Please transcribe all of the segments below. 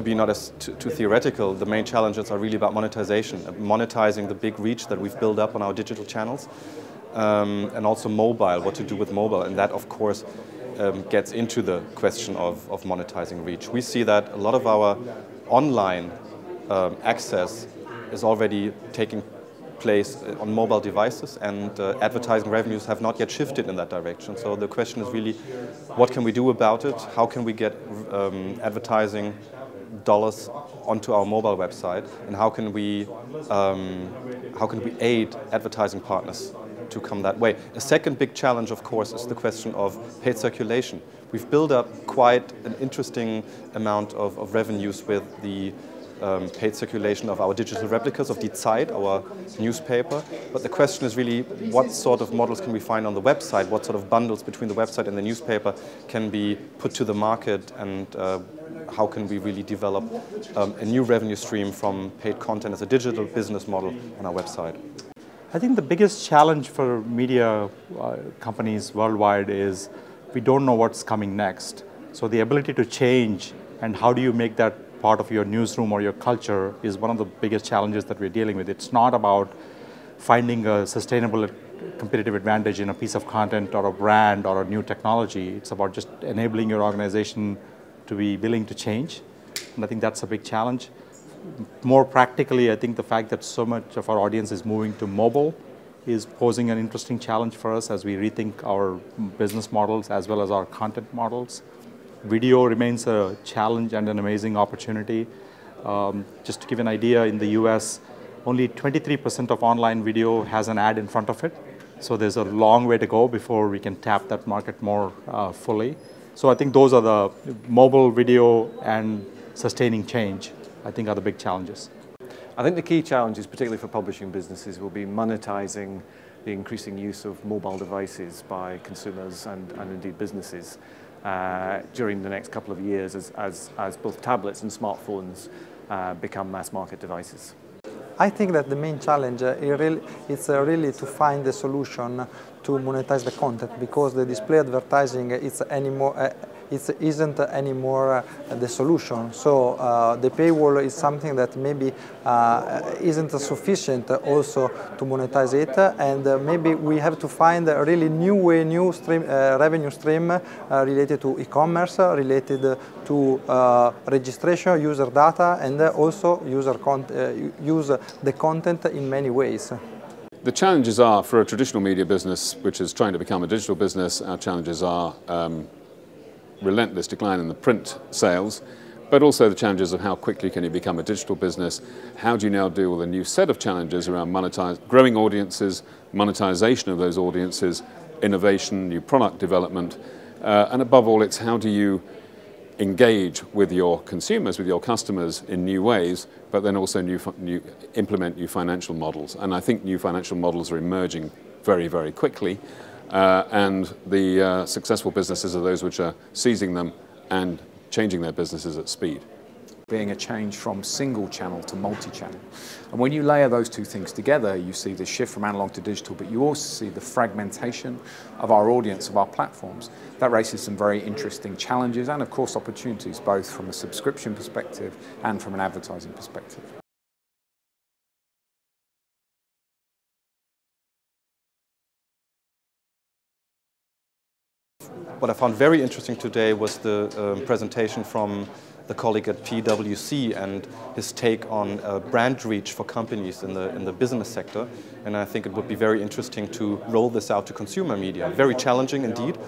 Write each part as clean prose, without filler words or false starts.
to be not as too theoretical, the main challenges are really about monetization, monetizing the big reach that we've built up on our digital channels, and also mobile, what to do with mobile, and that of course gets into the question of monetizing reach. We see that a lot of our online access is already taking place on mobile devices, and advertising revenues have not yet shifted in that direction. So the question is really, what can we do about it? How can we get advertising dollars onto our mobile website, and how can we aid advertising partners to come that way? A second big challenge, of course, is the question of paid circulation. We've built up quite an interesting amount of revenues with the paid circulation of our digital replicas of Die Zeit, our newspaper. But the question is really, what sort of models can we find on the website? What sort of bundles between the website and the newspaper can be put to the market, and how can we really develop a new revenue stream from paid content as a digital business model on our website? I think the biggest challenge for media companies worldwide is we don't know what's coming next. So the ability to change, and how do you make that part of your newsroom or your culture, is one of the biggest challenges that we're dealing with. It's not about finding a sustainable competitive advantage in a piece of content or a brand or a new technology. It's about just enabling your organization to be willing to change. And I think that's a big challenge. More practically, I think the fact that so much of our audience is moving to mobile is posing an interesting challenge for us as we rethink our business models as well as our content models. Video remains a challenge and an amazing opportunity. Just to give an idea, in the US, only 23% of online video has an ad in front of it. So there's a long way to go before we can tap that market more fully. So I think those are the mobile video and sustaining change, I think, are the big challenges. I think the key challenges, particularly for publishing businesses, will be monetizing the increasing use of mobile devices by consumers and indeed businesses during the next couple of years as both tablets and smartphones become mass market devices. I think that the main challenge is really to find a solution to monetize the content, because the display advertising isn't anymore the solution. So the paywall is something that maybe isn't sufficient also to monetize it, and maybe we have to find a really new revenue stream related to e-commerce, related to registration, user data, and also use the content in many ways. The challenges are, for a traditional media business which is trying to become a digital business, our challenges are relentless decline in the print sales, but also the challenges of how quickly can you become a digital business. How do you now deal with a new set of challenges around growing audiences, monetization of those audiences, innovation, new product development, and above all, it's how do you engage with your consumers, with your customers in new ways, but then also implement new financial models. And I think new financial models are emerging very, very quickly. And the successful businesses are those which are seizing them and changing their businesses at speed. Being a change from single channel to multi-channel. And when you layer those two things together, you see the shift from analog to digital, but you also see the fragmentation of our audience, of our platforms. That raises some very interesting challenges and, of course, opportunities, both from a subscription perspective and from an advertising perspective. What I found very interesting today was the presentation from the colleague at PwC and his take on brand reach for companies in the business sector. And I think it would be very interesting to roll this out to consumer media. Very challenging indeed,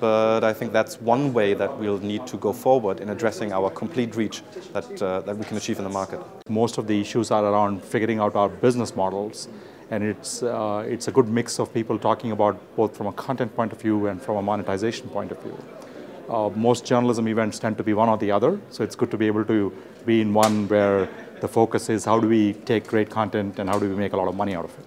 but I think that's one way that we'll need to go forward in addressing our complete reach that we can achieve in the market. Most of the issues are around figuring out our business models. And it's a good mix of people talking about both from a content point of view and from a monetization point of view. Most journalism events tend to be one or the other, so it's good to be able to be in one where the focus is how do we take great content and how do we make a lot of money out of it.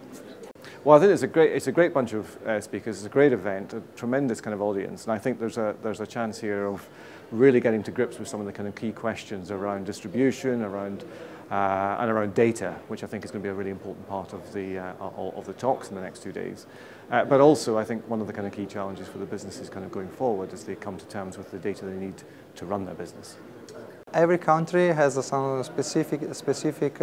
Well, I think it's a great bunch of speakers. It's a great event, a tremendous kind of audience, and I think there's a chance here of really getting to grips with some of the kind of key questions around distribution, and around data, which I think is going to be a really important part of the talks in the next 2 days. But also, I think one of the kind of key challenges for the businesses kind of going forward is they come to terms with the data they need to run their business. every country has some specific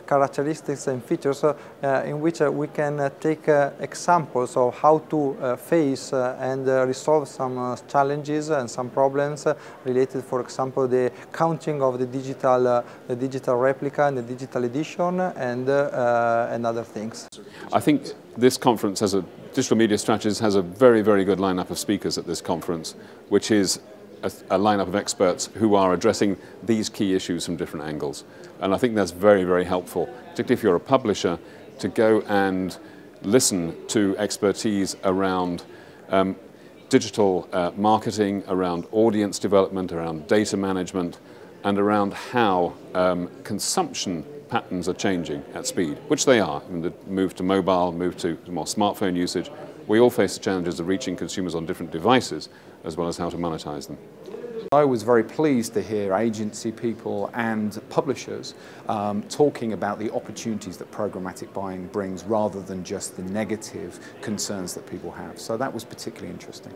characteristics and features in which we can take examples of how to face and resolve some challenges and some problems related, for example, the counting of the digital replica and the digital edition and other things. I think this conference, as a Digital Media Strategist, has a very, very good lineup of speakers at this conference, which is a lineup of experts who are addressing these key issues from different angles. And I think that's very, very helpful, particularly if you're a publisher, to go and listen to expertise around digital marketing, around audience development, around data management, and around how consumption patterns are changing at speed, which they are. I mean, the move to mobile, move to more smartphone usage. We all face the challenges of reaching consumers on different devices, as well as how to monetize them. I was very pleased to hear agency people and publishers talking about the opportunities that programmatic buying brings rather than just the negative concerns that people have. So that was particularly interesting.